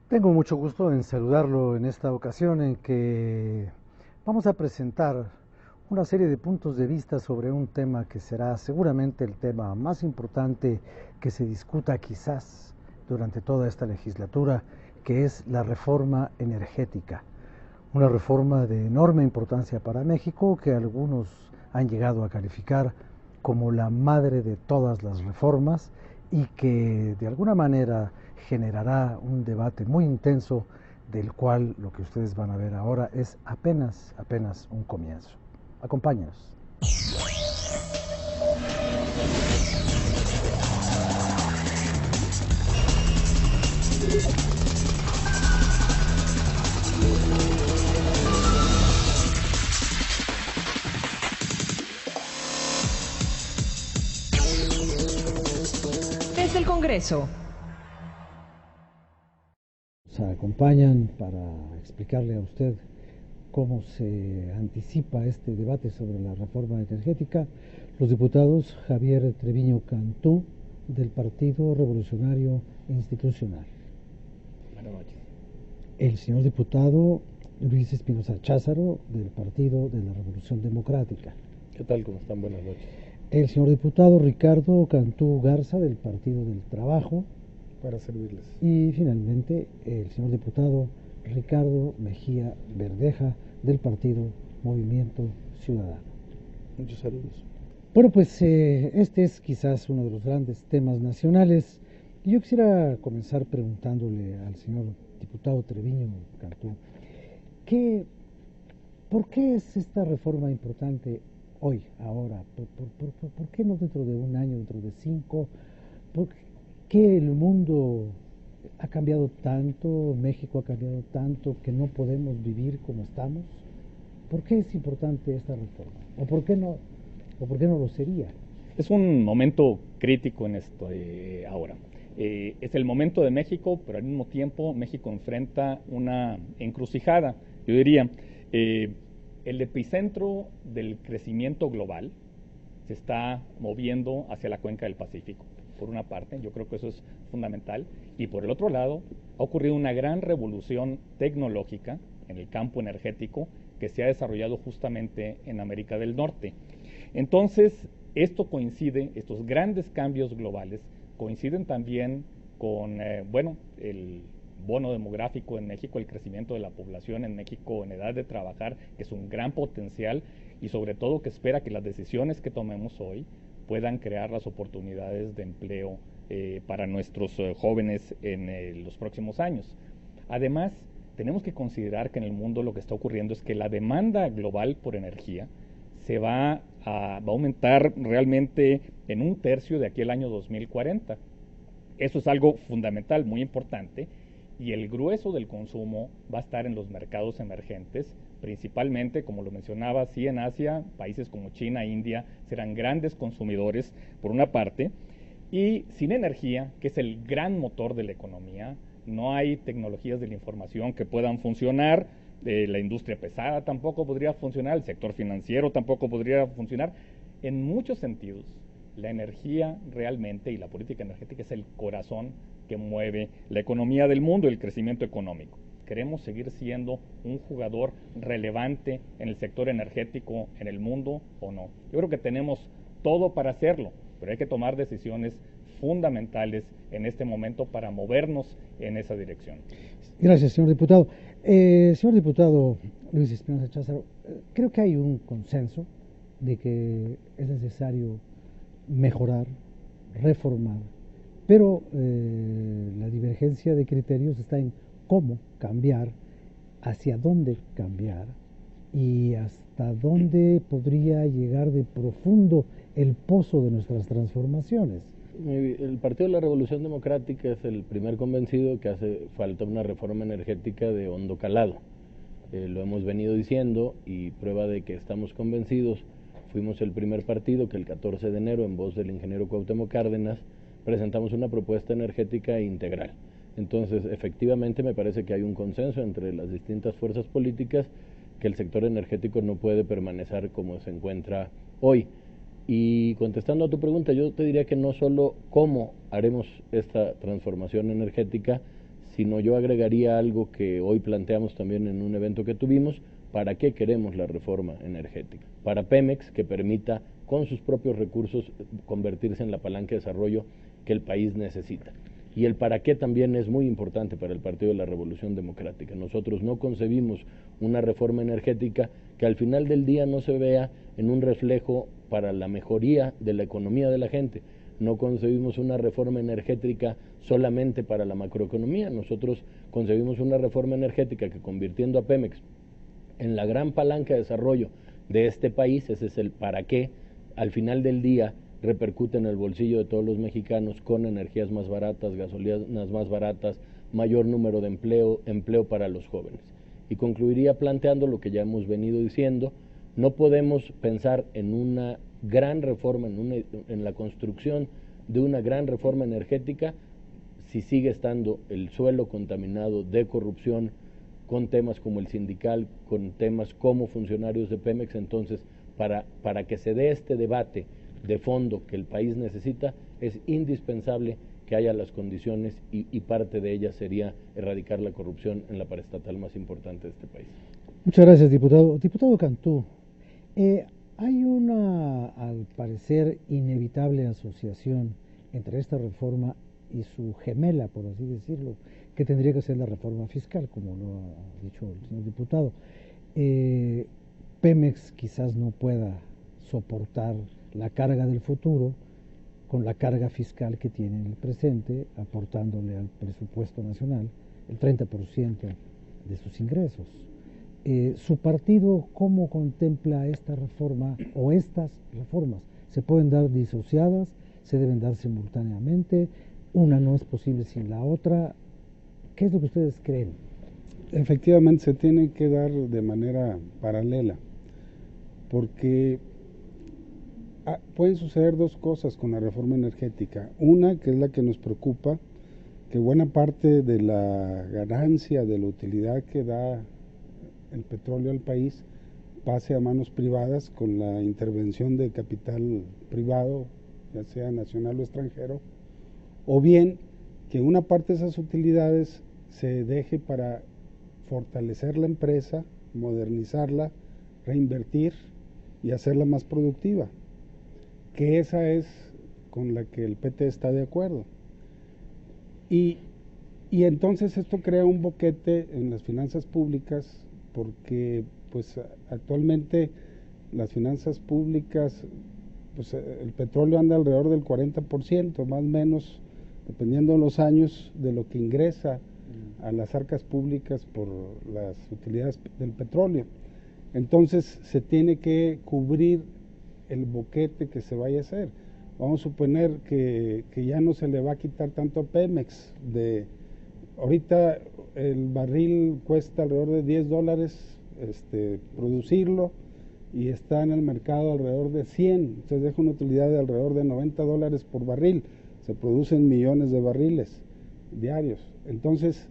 Tengo mucho gusto en saludarlo en esta ocasión en que vamos a presentar una serie de puntos de vista sobre un tema que será seguramente el tema más importante que se discuta quizás durante toda esta legislatura, que es la reforma energética. Una reforma de enorme importancia para México que algunos han llegado a calificar como la madre de todas las reformas y que de alguna manera generará un debate muy intenso del cual lo que ustedes van a ver ahora es apenas un comienzo. Acompáñenos. Desde el Congreso. Nos acompañan para explicarle a usted cómo se anticipa este debate sobre la reforma energética los diputados Javier Treviño Cantú, del Partido Revolucionario Institucional. Buenas noches. El señor diputado Luis Espinosa Cházaro, del Partido de la Revolución Democrática. ¿Qué tal? ¿Cómo están? Buenas noches. El señor diputado Ricardo Cantú Garza, del Partido del Trabajo. Para servirles. Y finalmente el señor diputado Ricardo Mejía Verdeja, del Partido Movimiento Ciudadano. Muchos saludos. Bueno, pues este es quizás uno de los grandes temas nacionales. Y yo quisiera comenzar preguntándole al señor diputado Treviño Cantú, ¿por qué es esta reforma importante hoy, ahora? ¿Por qué no dentro de un año, dentro de 5? ¿Por qué el mundo ha cambiado tanto, México ha cambiado tanto, que no podemos vivir como estamos? ¿Por qué es importante esta reforma? ¿O por qué no lo sería? Es un momento crítico en esto ahora. Es el momento de México, pero al mismo tiempo México enfrenta una encrucijada. Yo diría, el epicentro del crecimiento global se está moviendo hacia la cuenca del Pacífico. Por una parte, yo creo que eso es fundamental. Y por el otro lado, ha ocurrido una gran revolución tecnológica en el campo energético que se ha desarrollado justamente en América del Norte. Entonces, esto coincide, estos grandes cambios globales, coinciden también con, el bono demográfico en México, el crecimiento de la población en México en edad de trabajar, que es un gran potencial y sobre todo que espera que las decisiones que tomemos hoy puedan crear las oportunidades de empleo para nuestros jóvenes en los próximos años. Además, tenemos que considerar que en el mundo lo que está ocurriendo es que la demanda global por energía va a aumentar realmente en 1/3 de aquí al año 2040. Eso es algo fundamental, muy importante, y el grueso del consumo va a estar en los mercados emergentes, principalmente, como lo mencionaba, sí en Asia, países como China, India, serán grandes consumidores, por una parte, y sin energía, que es el gran motor de la economía, no hay tecnologías de la información que puedan funcionar, la industria pesada tampoco podría funcionar, el sector financiero tampoco podría funcionar. En muchos sentidos, la energía realmente y la política energética es el corazón que mueve la economía del mundo y el crecimiento económico. ¿Queremos seguir siendo un jugador relevante en el sector energético en el mundo o no? Yo creo que tenemos todo para hacerlo, pero hay que tomar decisiones fundamentales en este momento para movernos en esa dirección. Gracias, señor diputado. Señor diputado Luis Espinosa Cházaro, creo que hay un consenso de que es necesario mejorar, reformar, pero la divergencia de criterios está en cómo cambiar, hacia dónde cambiar y hasta dónde podría llegar de profundo el pozo de nuestras transformaciones. El Partido de la Revolución Democrática es el primer convencido que hace falta una reforma energética de hondo calado. Lo hemos venido diciendo y prueba de que estamos convencidos. Fuimos el primer partido que el 14 de enero, en voz del ingeniero Cuauhtémoc Cárdenas, presentamos una propuesta energética integral. Entonces, efectivamente, me parece que hay un consenso entre las distintas fuerzas políticas que el sector energético no puede permanecer como se encuentra hoy. Y contestando a tu pregunta, yo te diría que no solo cómo haremos esta transformación energética, sino yo agregaría algo que hoy planteamos también en un evento que tuvimos: ¿para qué queremos la reforma energética? Para Pemex, que permita con sus propios recursos convertirse en la palanca de desarrollo que el país necesita. Y el para qué también es muy importante para el Partido de la Revolución Democrática. Nosotros no concebimos una reforma energética que al final del día no se vea en un reflejo para la mejoría de la economía de la gente. No concebimos una reforma energética solamente para la macroeconomía. Nosotros concebimos una reforma energética que, convirtiendo a Pemex en la gran palanca de desarrollo de este país, ese es el para qué, al final del día repercute en el bolsillo de todos los mexicanos, con energías más baratas, gasolinas más baratas, mayor número de empleo para los jóvenes. Y concluiría planteando lo que ya hemos venido diciendo: no podemos pensar en una gran reforma, en la construcción de una gran reforma energética, si sigue estando el suelo contaminado de corrupción, con temas como el sindical, con temas como funcionarios de Pemex. Entonces, para que se dé este debate de fondo que el país necesita, es indispensable que haya las condiciones, y parte de ellas sería erradicar la corrupción en la paraestatal más importante de este país. Muchas gracias, diputado. Diputado Cantú, hay una, al parecer, inevitable asociación entre esta reforma y su gemela, por así decirlo, que tendría que ser la reforma fiscal, como lo ha dicho el señor diputado. Pemex quizás no pueda soportar la carga del futuro con la carga fiscal que tiene en el presente, aportándole al presupuesto nacional el 30% de sus ingresos. ¿Su partido cómo contempla esta reforma o estas reformas? ¿Se pueden dar disociadas? ¿Se deben dar simultáneamente? ¿Una no es posible sin la otra? ¿Qué es lo que ustedes creen? Efectivamente, se tienen que dar de manera paralela, porque pueden suceder dos cosas con la reforma energética. Una, que es la que nos preocupa, que buena parte de la ganancia, de la utilidad que da el petróleo al país, pase a manos privadas con la intervención de capital privado, ya sea nacional o extranjero, o bien que una parte de esas utilidades se deje para fortalecer la empresa, modernizarla, reinvertir y hacerla más productiva, que esa es con la que el PT está de acuerdo. Y entonces esto crea un boquete en las finanzas públicas, porque pues actualmente las finanzas públicas, pues el petróleo anda alrededor del 40%, más o menos, dependiendo de los años, de lo que ingresa a las arcas públicas por las utilidades del petróleo. Entonces se tiene que cubrir el boquete que se vaya a hacer. Vamos a suponer que ya no se le va a quitar tanto a Pemex. Ahorita el barril cuesta alrededor de $10 producirlo, y está en el mercado alrededor de 100. Entonces deja una utilidad de alrededor de $90 por barril. Se producen millones de barriles diarios. Entonces,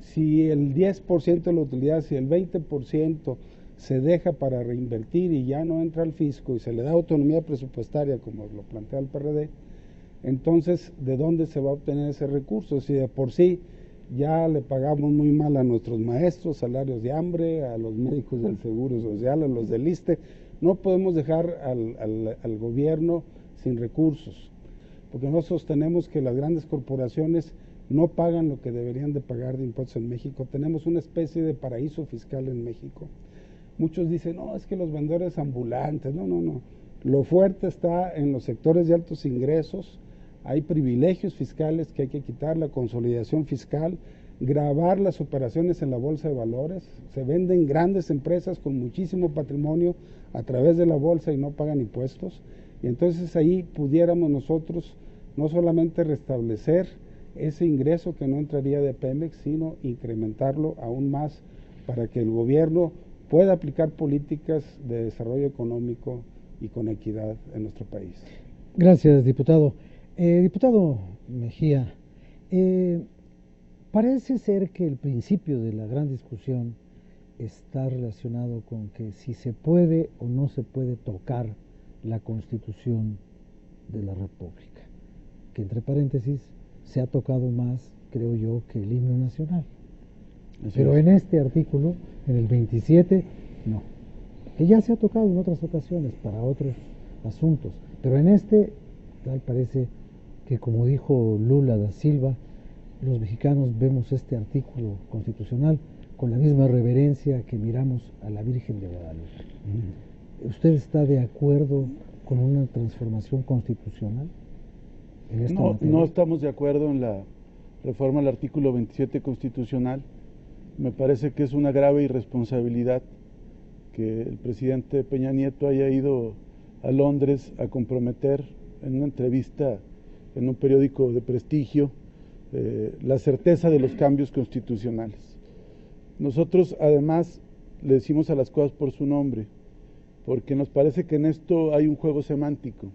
si el 10% de la utilidad, si el 20% se deja para reinvertir y ya no entra al fisco y se le da autonomía presupuestaria, como lo plantea el PRD, entonces, ¿de dónde se va a obtener ese recurso? Si de por sí ya le pagamos muy mal a nuestros maestros, salarios de hambre, a los médicos del Seguro Social, a los del ISSSTE, no podemos dejar al gobierno sin recursos, porque no sostenemos que las grandes corporaciones no pagan lo que deberían de pagar de impuestos en México. Tenemos una especie de paraíso fiscal en México. Muchos dicen, no, es que los vendedores ambulantes, no. Lo fuerte está en los sectores de altos ingresos. Hay privilegios fiscales que hay que quitar, la consolidación fiscal, gravar las operaciones en la bolsa de valores. Se venden grandes empresas con muchísimo patrimonio a través de la bolsa y no pagan impuestos. Y entonces ahí pudiéramos nosotros no solamente restablecer ese ingreso que no entraría de Pemex, sino incrementarlo aún más para que el gobierno pueda aplicar políticas de desarrollo económico y con equidad en nuestro país. Gracias, diputado. Diputado Mejía, parece ser que el principio de la gran discusión está relacionado con que si se puede o no se puede tocar la Constitución de la República, que entre paréntesis se ha tocado más, creo yo, que el himno nacional. Así Pero es. en este artículo, en el 27, no. Que ya se ha tocado en otras ocasiones para otros asuntos. Pero en este, tal parece que, como dijo Lula da Silva, los mexicanos vemos este artículo constitucional con la misma reverencia que miramos a la Virgen de Guadalupe. ¿Usted está de acuerdo con una transformación constitucional en esta materia? No estamos de acuerdo en la reforma al artículo 27 constitucional. Me parece que es una grave irresponsabilidad que el presidente Peña Nieto haya ido a Londres a comprometer en una entrevista en un periódico de prestigio la certeza de los cambios constitucionales. Nosotros además le decimos a las cosas por su nombre, porque nos parece que en esto hay un juego semántico.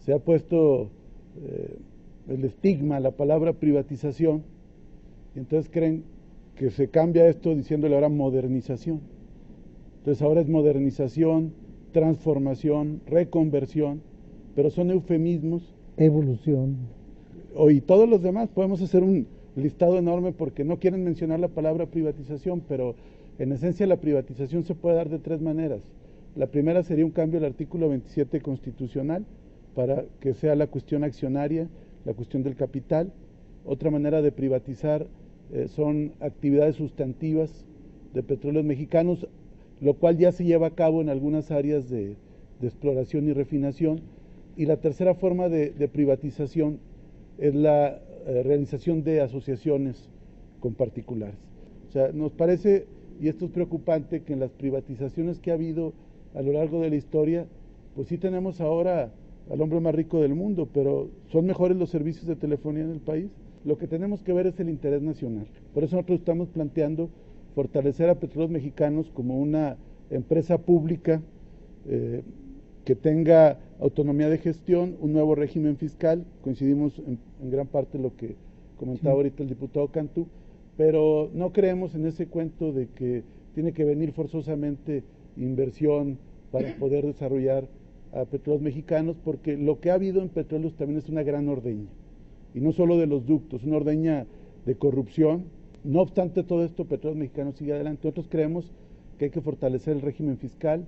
Se ha puesto el estigma, la palabra privatización, y entonces creen que se cambia esto diciéndole ahora modernización. Entonces ahora es modernización, transformación, reconversión, pero son eufemismos. Evolución. Y todos los demás, podemos hacer un listado enorme porque no quieren mencionar la palabra privatización, pero en esencia la privatización se puede dar de tres maneras. La primera sería un cambio al artículo 27 constitucional para que sea la cuestión accionaria, la cuestión del capital. Otra manera de privatizar son actividades sustantivas de Petróleos Mexicanos, lo cual ya se lleva a cabo en algunas áreas de exploración y refinación. Y la tercera forma de privatización es la realización de asociaciones con particulares. O sea, nos parece, y esto es preocupante, que en las privatizaciones que ha habido a lo largo de la historia, pues sí tenemos ahora al hombre más rico del mundo, pero ¿son mejores los servicios de telefonía en el país? Lo que tenemos que ver es el interés nacional. Por eso nosotros estamos planteando fortalecer a Petróleos Mexicanos como una empresa pública que tenga autonomía de gestión, un nuevo régimen fiscal. Coincidimos en gran parte lo que comentaba ahorita el diputado Cantú, pero no creemos en ese cuento de que tiene que venir forzosamente inversión para poder desarrollar a Petróleos Mexicanos, porque lo que ha habido en Petróleos también es una gran ordeña, y no solo de los ductos, una ordeña de corrupción. No obstante todo esto, Petróleos Mexicanos sigue adelante. Nosotros creemos que hay que fortalecer el régimen fiscal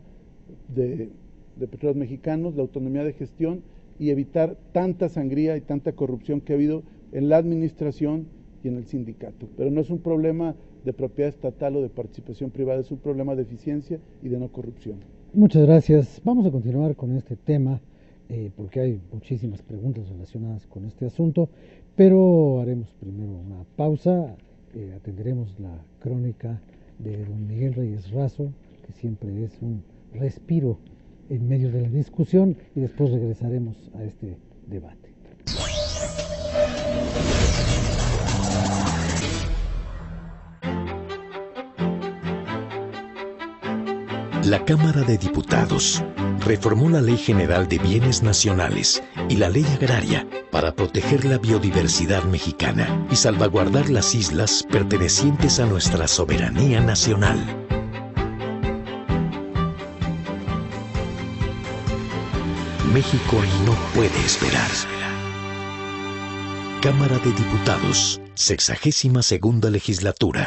de Petróleos Mexicanos, la autonomía de gestión, y evitar tanta sangría y tanta corrupción que ha habido en la administración y en el sindicato. Pero no es un problema de propiedad estatal o de participación privada, es un problema de eficiencia y de no corrupción. Muchas gracias. Vamos a continuar con este tema porque hay muchísimas preguntas relacionadas con este asunto, pero haremos primero una pausa, atenderemos la crónica de don Miguel Reyes Razo, que siempre es un respiro en medio de la discusión, y después regresaremos a este debate. La Cámara de Diputados reformó la Ley General de Bienes Nacionales y la Ley Agraria para proteger la biodiversidad mexicana y salvaguardar las islas pertenecientes a nuestra soberanía nacional. México no puede esperar. Cámara de Diputados, 62ª legislatura.